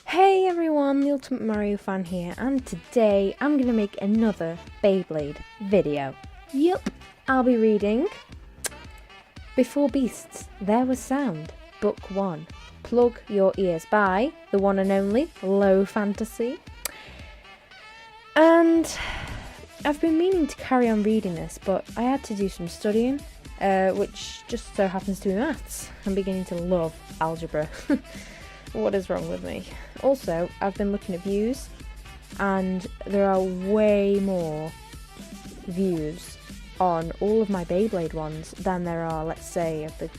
Hey everyone, TheUltimateMarioFan here, and today I'm going to make another Beyblade video. Yup, I'll be reading Before Beasts, There Was Sound, Book 1, Plug Your Ears by the one and only Low Fantasy. And I've been meaning to carry on reading this, but I had to do some studying, which just so happens to be maths. I'm beginning to love algebra. What is wrong with me? Also, I've been looking at views, and there are way more views on all of my Beyblade ones than there are, let's say, of the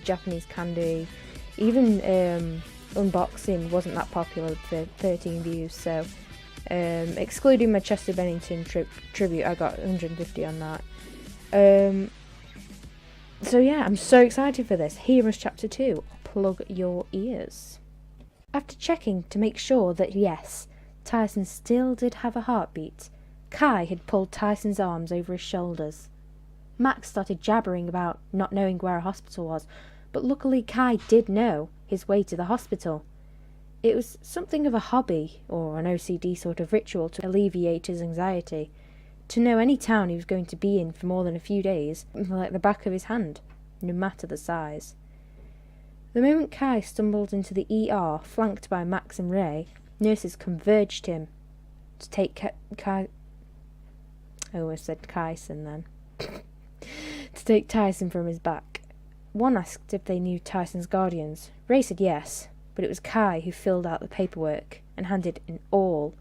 Japanese candy. Even unboxing wasn't that popular for 13 views, so excluding my Chester Bennington tribute, I got 150 on that. So yeah, I'm so excited for this. Here is chapter 2. Plug your ears. After checking to make sure that yes, Tyson still did have a heartbeat, Kai had pulled Tyson's arms over his shoulders. Max started jabbering about not knowing where a hospital was, but luckily Kai did know his way to the hospital. It was something of a hobby, or an OCD sort of ritual to alleviate his anxiety, to know any town he was going to be in for more than a few days, like the back of his hand, no matter the size. The moment Kai stumbled into the ER, flanked by Max and Ray, nurses converged him to take Kai... I almost said Kyson then. To take Tyson from his back. One asked if they knew Tyson's guardians. Ray said yes, but it was Kai who filled out the paperwork and handed in all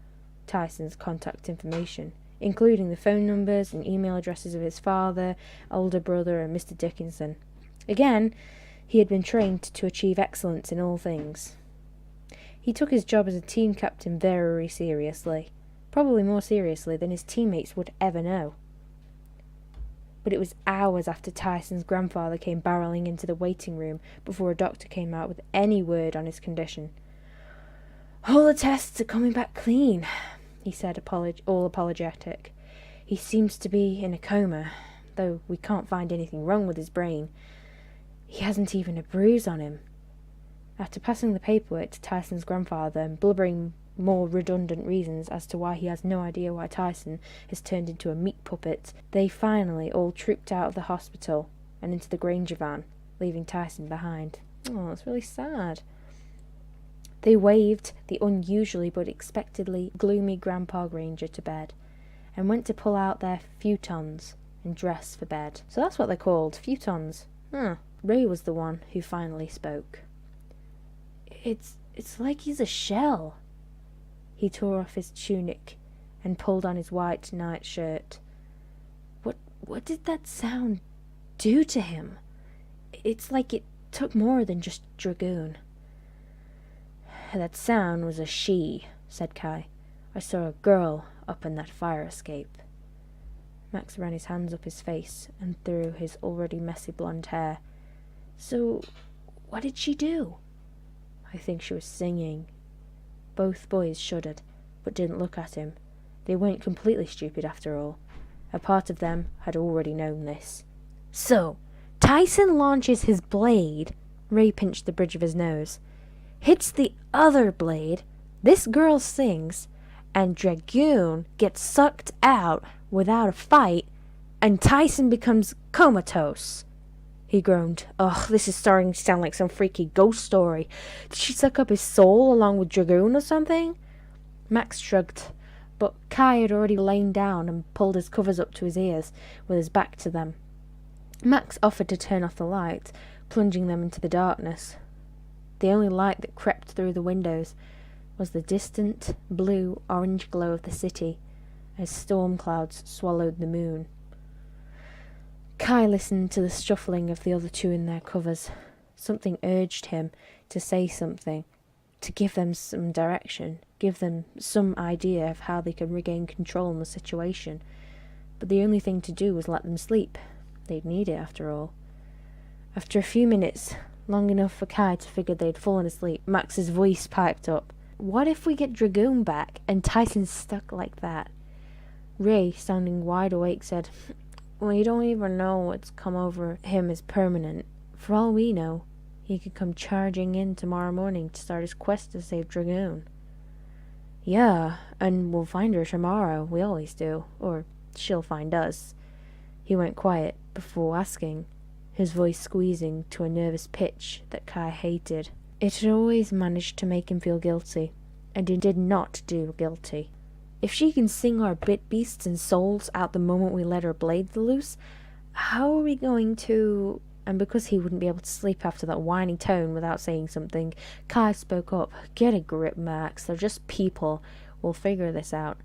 Tyson's contact information, including the phone numbers and email addresses of his father, older brother, and Mr. Dickinson. Again, he had been trained to achieve excellence in all things. He took his job as a team captain very seriously, probably more seriously than his teammates would ever know. But it was hours after Tyson's grandfather came barreling into the waiting room before a doctor came out with any word on his condition. "All the tests are coming back clean," he said, all apologetic. "He seems to be in a coma, though we can't find anything wrong with his brain. He hasn't even a bruise on him." After passing the paperwork to Tyson's grandfather and blubbering more redundant reasons as to why he has no idea why Tyson has turned into a meat puppet, they finally all trooped out of the hospital and into the Granger van, leaving Tyson behind. Oh, it's really sad. They waved the unusually but expectedly gloomy Grandpa Granger to bed and went to pull out their futons and dress for bed. So that's what they're called, futons. Huh. Ray was the one who finally spoke. It's like he's a shell." He tore off his tunic and pulled on his white nightshirt. What did that sound do to him? It's like it took more than just dragoon. "That sound was a she," said Kai. "I saw a girl up in that fire escape." Max ran his hands up his face and through his already messy blonde hair. "So, what did she do?" "I think she was singing." Both boys shuddered, but didn't look at him. They weren't completely stupid after all. A part of them had already known this. "So, Tyson launches his blade," Ray pinched the bridge of his nose, "hits the other blade, this girl sings, and Dragoon gets sucked out without a fight, and Tyson becomes comatose." He groaned. "Ugh, this is starting to sound like some freaky ghost story. Did she suck up his soul along with Dragoon or something?" Max shrugged, but Kai had already lain down and pulled his covers up to his ears with his back to them. Max offered to turn off the light, plunging them into the darkness. The only light that crept through the windows was the distant blue-orange glow of the city as storm clouds swallowed the moon. Kai listened to the shuffling of the other two in their covers. Something urged him to say something, to give them some direction, give them some idea of how they could regain control in the situation. But the only thing to do was let them sleep. They'd need it, after all. After a few minutes, long enough for Kai to figure they'd fallen asleep, Max's voice piped up. "What if we get Dragoon back and Tyson's stuck like that?" Ray, standing wide awake, said, "We don't even know what's come over him is permanent. For all we know, he could come charging in tomorrow morning to start his quest to save Dragoon. Yeah, and we'll find her tomorrow, we always do, or she'll find us. He went quiet before asking, his voice squeezing to a nervous pitch that Kai hated. It had always managed to make him feel guilty, and he did not do guilty. If she can sing our bit beasts and souls out the moment we let her blades loose, how are we going to... And because he wouldn't be able to sleep after that whining tone without saying something, Kai spoke up. Get a grip, Max. They're just people. We'll figure this out.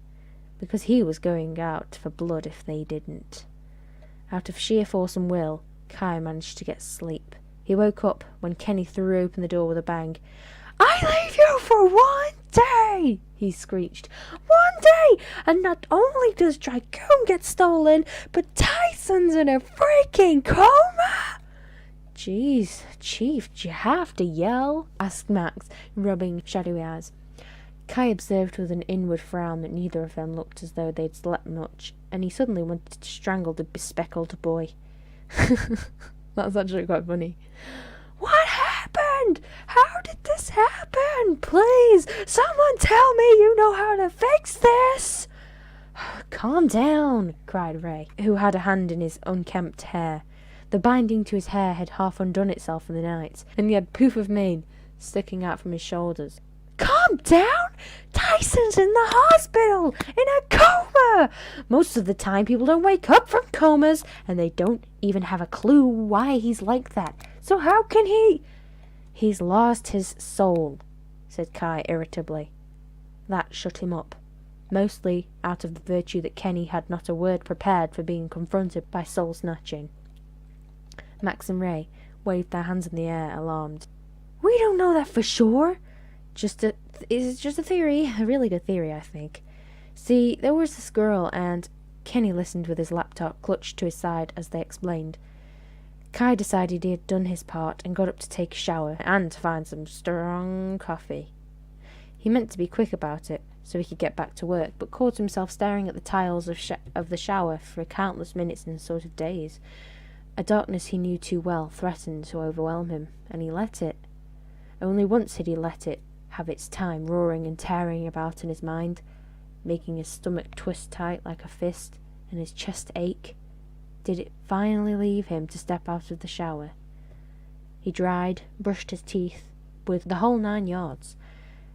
Because he was going out for blood if they didn't. Out of sheer force and will, Kai managed to get sleep. He woke up when Kenny threw open the door with a bang. I leave you for 1 day, he screeched. 1 day! And not only does Dragoon get stolen, but Tyson's in a freaking coma! Jeez, Chief, do you have to yell? Asked Max, rubbing shadowy eyes. Kai observed with an inward frown that neither of them looked as though they'd slept much, and he suddenly wanted to strangle the bespectacled boy. That's actually quite funny. What happened? How did this happen? Please, someone tell me you know how to fix this! Calm down, cried Ray, who had a hand in his unkempt hair. The binding to his hair had half undone itself in the night, and he had poof of mane sticking out from his shoulders. Calm down? Tyson's in the hospital, in a coma! Most of the time people don't wake up from comas, and they don't even have a clue why he's like that. So how can he... He's lost his soul, said Kai irritably. That shut him up, mostly out of the virtue that Kenny had not a word prepared for being confronted by soul-snatching. Max and Ray waved their hands in the air, alarmed. We don't know that for sure. It's just a theory, a really good theory, I think. See, there was this girl, and Kenny listened with his laptop clutched to his side as they explained. Kai decided he had done his part and got up to take a shower and to find some strong coffee. He meant to be quick about it so he could get back to work, but caught himself staring at the tiles of the shower for countless minutes and sort of days. A darkness he knew too well threatened to overwhelm him, and he let it. Only once had he let it have its time roaring and tearing about in his mind, making his stomach twist tight like a fist and his chest ache. Did it finally leave him to step out of the shower? He dried, brushed his teeth, with the whole 9 yards.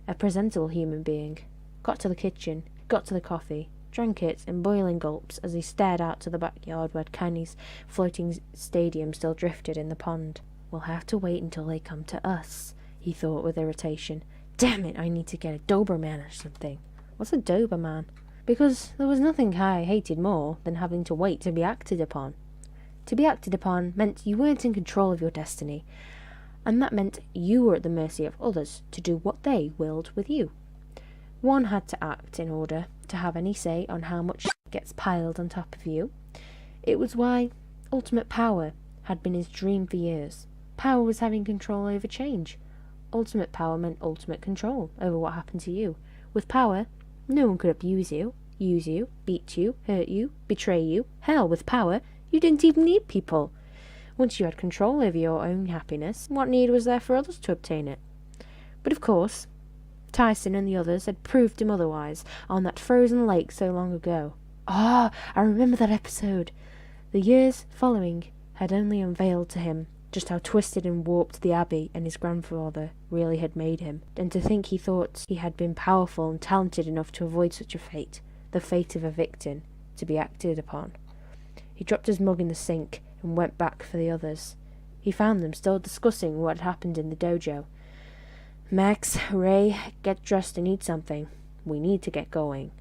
A presentable human being. Got to the kitchen, got to the coffee, drank it in boiling gulps as he stared out to the backyard where Kenny's floating stadium still drifted in the pond. We'll have to wait until they come to us, he thought with irritation. Damn it, I need to get a Doberman or something. What's a Doberman? Because there was nothing Kai hated more than having to wait to be acted upon. To be acted upon meant you weren't in control of your destiny, and that meant you were at the mercy of others to do what they willed with you. One had to act in order to have any say on how much gets piled on top of you. It was why ultimate power had been his dream for years. Power was having control over change. Ultimate power meant ultimate control over what happened to you. With power, no one could abuse you, use you, beat you, hurt you, betray you. Hell, with power, you didn't even need people. Once you had control over your own happiness, what need was there for others to obtain it? But of course, Tyson and the others had proved him otherwise on that frozen lake so long ago. I remember that episode. The years following had only unveiled to him just how twisted and warped the Abbey and his grandfather really had made him, and to think he thought he had been powerful and talented enough to avoid such a fate, the fate of a victim, to be acted upon. He dropped his mug in the sink and went back for the others. He found them still discussing what had happened in the dojo. Max, Ray, get dressed and eat something. We need to get going.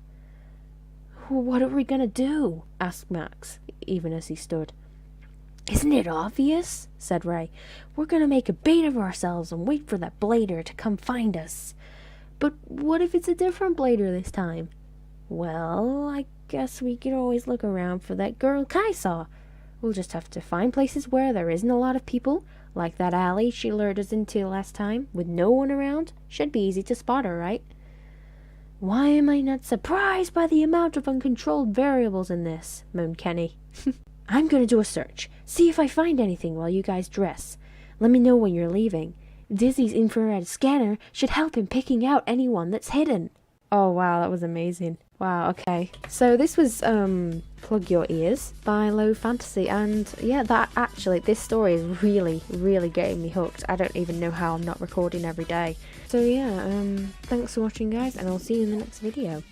What are we going to do? Asked Max, even as he stood. Isn't it obvious? Said Ray. We're going to make a bait of ourselves and wait for that blader to come find us. But what if it's a different blader this time? Well, I guess we could always look around for that girl Kai saw. We'll just have to find places where there isn't a lot of people, like that alley she lured us into last time, with no one around. Should be easy to spot her, right? Why am I not surprised by the amount of uncontrolled variables in this? Moaned Kenny. I'm going to do a search, see if I find anything while you guys dress. Let me know when you're leaving. Dizzy's infrared scanner should help in picking out anyone that's hidden. Oh wow, that was amazing. Wow, okay. So this was Plug Your Ears by Low Fantasy, and yeah, this story is really getting me hooked. I don't even know how I'm not recording every day. So yeah, thanks for watching guys, and I'll see you in the next video.